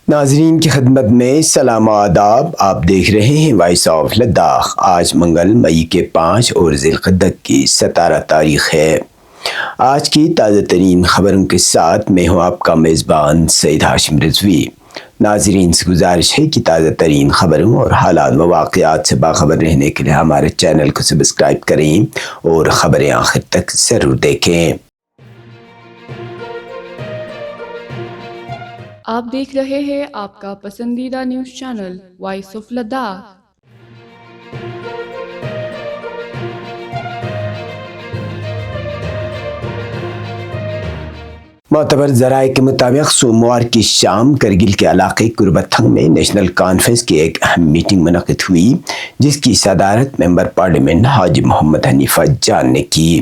ناظرین کی خدمت میں سلام و آداب۔ آپ دیکھ رہے ہیں وائس آف لداخ۔ آج منگل مئی کے 5 اور ذی القعدہ کی 17 تاریخ ہے۔ آج کی تازہ ترین خبروں کے ساتھ میں ہوں آپ کا میزبان سعید ہاشم رضوی۔ ناظرین سے گزارش ہے کہ تازہ ترین خبروں اور حالات و واقعات سے باخبر رہنے کے لیے ہمارے چینل کو سبسکرائب کریں اور خبریں آخر تک ضرور دیکھیں۔ آپ دیکھ رہے ہیں آپ کا پسندیدہ news channel voice of Ladakh. معتبر ذرائع کے مطابق سوموار کی شام کرگل کے علاقے کربتھنگ میں نیشنل کانفرنس کی ایک اہم میٹنگ منعقد ہوئی، جس کی صدارت ممبر پارلیمنٹ حاجی محمد حنیفہ جان نے کی۔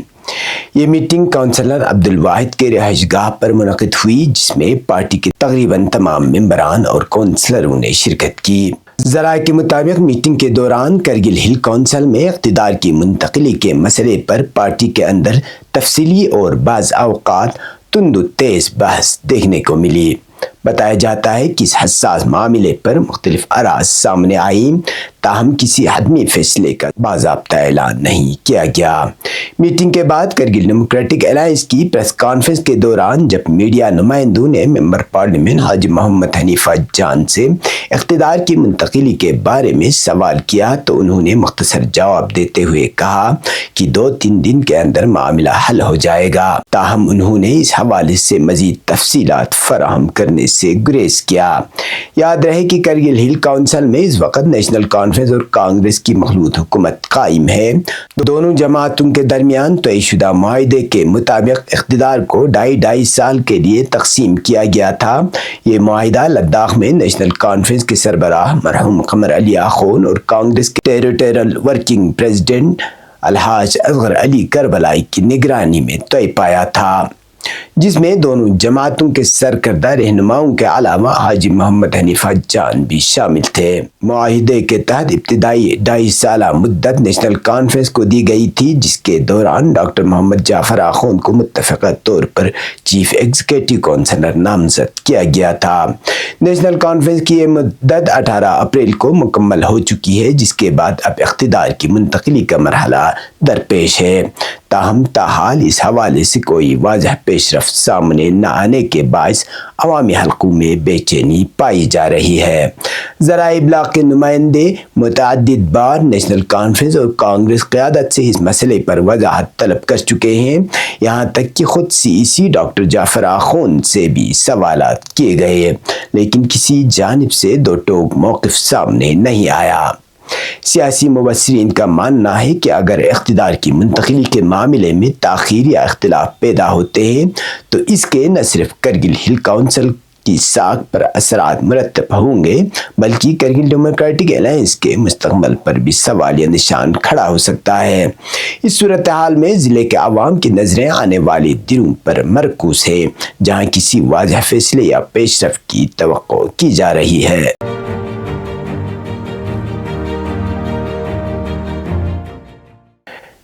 یہ میٹنگ کونسلر عبدالواحد کے رہائش گاہ پر منعقد ہوئی، جس میں پارٹی کے تقریباً تمام ممبران اور کونسلروں نے شرکت کی۔ ذرائع کے مطابق میٹنگ کے دوران کرگل ہل کونسل میں اقتدار کی منتقلی کے مسئلے پر پارٹی کے اندر تفصیلی اور بعض اوقات تند و تیز بحث دیکھنے کو ملی۔ بتایا جاتا ہے کہ اس حساس معاملے پر مختلف آراء سامنے آئی، تاہم کسی حتمی فیصلے کا باضابطہ اعلان نہیں کیا گیا۔ میٹنگ کے بعد کرگل ڈیموکریٹک الائنس کی پریس کانفرنس کے دوران جب میڈیا نمائندوں نے ممبر پارلیمنٹ حاجی محمد حنیفہ جان سے اقتدار کی منتقلی کے بارے میں سوال کیا تو انہوں نے مختصر جواب دیتے ہوئے کہا کہ 2-3 دن کے اندر معاملہ حل ہو جائے گا، تاہم انہوں نے اس حوالے سے مزید تفصیلات فراہم کرنے سے گریز کیا۔ یاد رہے کہ کرگل ہل کونسل میں اس وقت نیشنل کانفرنس اور کانگریس کی مخلوط حکومت قائم ہے۔ دونوں جماعتوں کے درمیان طے شدہ معاہدے کے مطابق اقتدار کو 2.5 سال کے لیے تقسیم کیا گیا تھا۔ یہ معاہدہ لداخ میں نیشنل کانفرنس کے سربراہ مرحوم قمر علی آخون اور کانگریس کے ٹیریٹریل ورکنگ پریزیڈنٹ الحاج اصغر علی کربلائی کی نگرانی میں طے پایا تھا، جس میں دونوں جماعتوں کے سرکردہ رہنماؤں کے علاوہ حاجی محمد حنیفہ جان بھی شامل تھے۔ معاہدے کے تحت ابتدائی 2.5 سالہ مدت نیشنل کانفرنس کو دی گئی تھی، جس کے دوران ڈاکٹر محمد جعفر آخوند کو متفقہ طور پر چیف ایگزیکٹو کونسلر نامزد کیا گیا تھا۔ نیشنل کانفرنس کی یہ مدت 18 اپریل کو مکمل ہو چکی ہے، جس کے بعد اب اقتدار کی منتقلی کا مرحلہ درپیش ہے، تاہم تاحال اس حوالے سے کوئی واضح پیش رفت سامنے نہ آنے کے باعث عوامی حلقوں میں بے چینی پائی جا رہی ہے۔ ذرائع ابلاغ کے نمائندے متعدد بار نیشنل کانفرنس اور کانگریس قیادت سے اس مسئلے پر وضاحت طلب کر چکے ہیں، یہاں تک کہ خود CEC ڈاکٹر جعفر آخوند سے بھی سوالات کیے گئے، لیکن کسی جانب سے دو ٹوک موقف سامنے نہیں آیا۔ سیاسی مبصرین کا ماننا ہے کہ اگر اقتدار کی منتقلی کے معاملے میں تاخیر یا اختلاف پیدا ہوتے ہیں تو اس کے نہ صرف کرگل ہل کونسل کی ساکھ پر اثرات مرتب ہوں گے، بلکہ کرگل ڈیموکریٹک الائنس کے مستقبل پر بھی سوالیہ نشان کھڑا ہو سکتا ہے۔ اس صورتحال میں ضلع کے عوام کی نظریں آنے والے دنوں پر مرکوز ہے، جہاں کسی واضح فیصلے یا پیش رفت کی توقع کی جا رہی ہے۔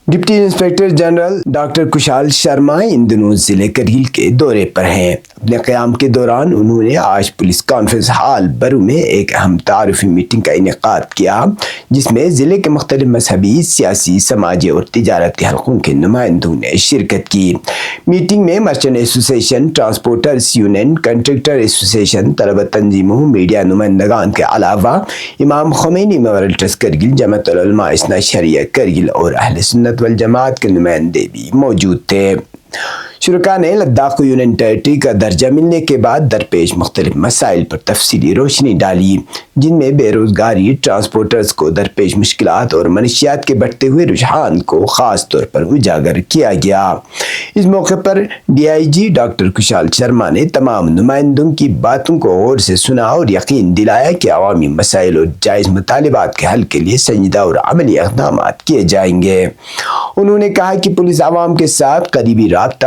Deputy inspector general doctor Kushal Sharma ان دنوں ضلع کرگل کے دورے پر ہیں۔ اپنے قیام کے دوران انہوں نے آج پولیس کانفرنس ہال برو میں ایک اہم تعارفی میٹنگ کا انعقاد کیا، جس میں ضلع کے مختلف مذہبی، سیاسی، سماجی اور تجارتی حلقوں کے نمائندوں نے شرکت کی۔ میٹنگ میں مرچنٹ ایسوسی ایشن، ٹرانسپورٹرز یونین، کنٹریکٹر ایسوسی ایشن، طلبہ تنظیموں، میڈیا نمائندگان کے علاوہ امام خمینی میموریل ٹرسٹ کرگل، جمعیت العلماء اثنا عشریہ کرگل اور اہل سنت والجماعت کے نمائندے بھی موجود تھے۔ شرکاء نے لداخ کو یونین ٹیریٹری کا درجہ ملنے کے بعد درپیش مختلف مسائل پر تفصیلی روشنی ڈالی، جن میں بے روزگاری، ٹرانسپورٹرز کو درپیش مشکلات اور منشیات کے بڑھتے ہوئے رجحان کو خاص طور پر اجاگر کیا گیا۔ اس موقع پر DIG ڈاکٹر کشال شرما نے تمام نمائندوں کی باتوں کو غور سے سنا اور یقین دلایا کہ عوامی مسائل اور جائز مطالبات کے حل کے لیے سنجیدہ اور عملی اقدامات کیے جائیں گے۔ انہوں نے کہا کہ پولیس عوام کے ساتھ قریبی رابطہ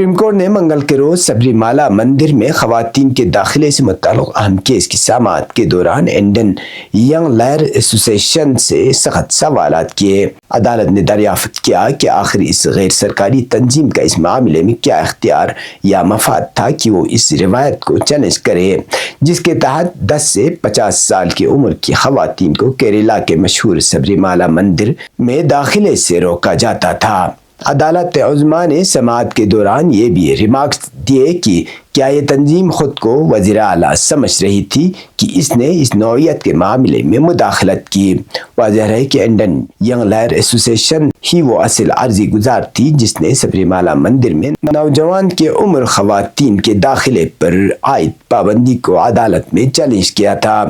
سپریم کورٹ نے منگل کے روز سبریمالا مندر میں خواتین کے داخلے سے متعلق اہم کیس کی سماعت کے دوران انڈین ینگ لائر ایسوسی ایشن سے سخت سوالات کیے۔ عدالت نے دریافت کیا کہ آخر اس غیر سرکاری تنظیم کا اس معاملے میں کیا اختیار یا مفاد تھا کہ وہ اس روایت کو چیلنج کرے جس کے تحت 10 سے 50 سال کی عمر کی خواتین کو کیرلا کے مشہور سبریمالا مندر میں داخلے سے روکا جاتا تھا۔ عدالت عظمیٰ نے سماعت کے دوران یہ بھی ریمارکس دیے کہ کیا یہ تنظیم خود کو وزیر اعلیٰ سمجھ رہی تھی کہ اس نے اس نوعیت کے معاملے میں مداخلت کی۔ واضح ہے کہ انڈین ینگ لائر ایسوسی ایشن ہی وہ اصل عرضی گزار تھی جس نے سبریمالا مندر میں نوجوان کے عمر خواتین کے داخلے پر عائد پابندی کو عدالت میں چیلنج کیا تھا۔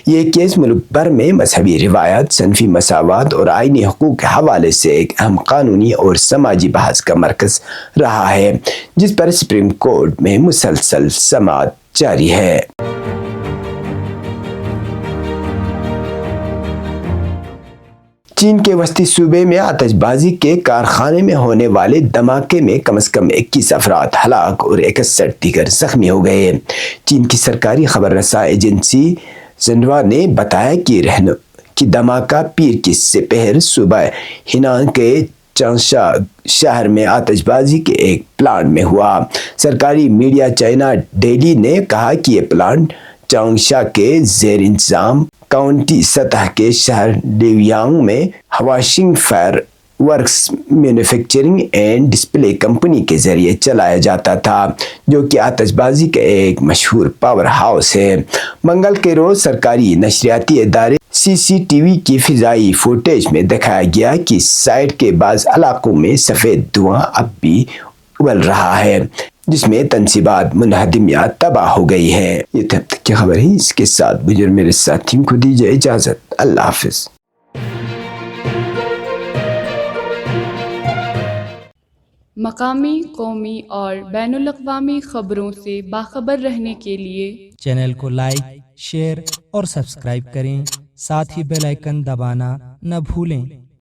یہ کیس ملک بھر میں مذہبی روایات، صنفی مساوات اور آئینی حقوق کے حوالے سے ایک اہم قانونی اور سماجی بحث کا مرکز رہا ہے جس پر سپریم کورٹ میں مسلسل سماعت جاری ہے۔ چین کے وسطی صوبے میں آتش بازی کے کارخانے میں ہونے والے دھماکے میں کم از کم 21 افراد ہلاک اور 61 دیگر زخمی ہو گئے۔ چین کی سرکاری خبر رساں ایجنسی زنہوا نے بتایا کہ دھماکہ پیر کی سپہر صوبہ ہینان کے چانشا شہر میں آتش بازی کے ایک پلانٹ میں ہوا۔ سرکاری میڈیا چائنا ڈیلی نے کہا کہ یہ پلانٹ چانگشا کے زیر انتظام کاؤنٹی سطح کے شہر ڈیویانگ میں ہواشنگ fireworks manufacturing and display company کے ذریعے چلایا جاتا تھا جو کہ آتش بازی کا ایک مشہور پاور ہاؤس ہے۔ منگل کے روز سرکاری نشریاتی ادارے CCTV کی فضائی فوٹیج میں دکھایا گیا کہ سائٹ کے بعض علاقوں میں سفید دھواں اب بھی ابل رہا ہے جس میں تنصیبات منہدم یا تباہ ہو گئی ہے۔ یہ تب تک کی خبر ہے، اس کے ساتھ مجھے اور میرے ساتھیوں کو دیجیے اجازت۔ اللہ حافظ۔ مقامی، قومی اور بین الاقوامی خبروں سے باخبر رہنے کے لیے چینل کو لائک، شیئر اور سبسکرائب کریں، ساتھ ہی بیل آئیکن دبانا نہ بھولیں۔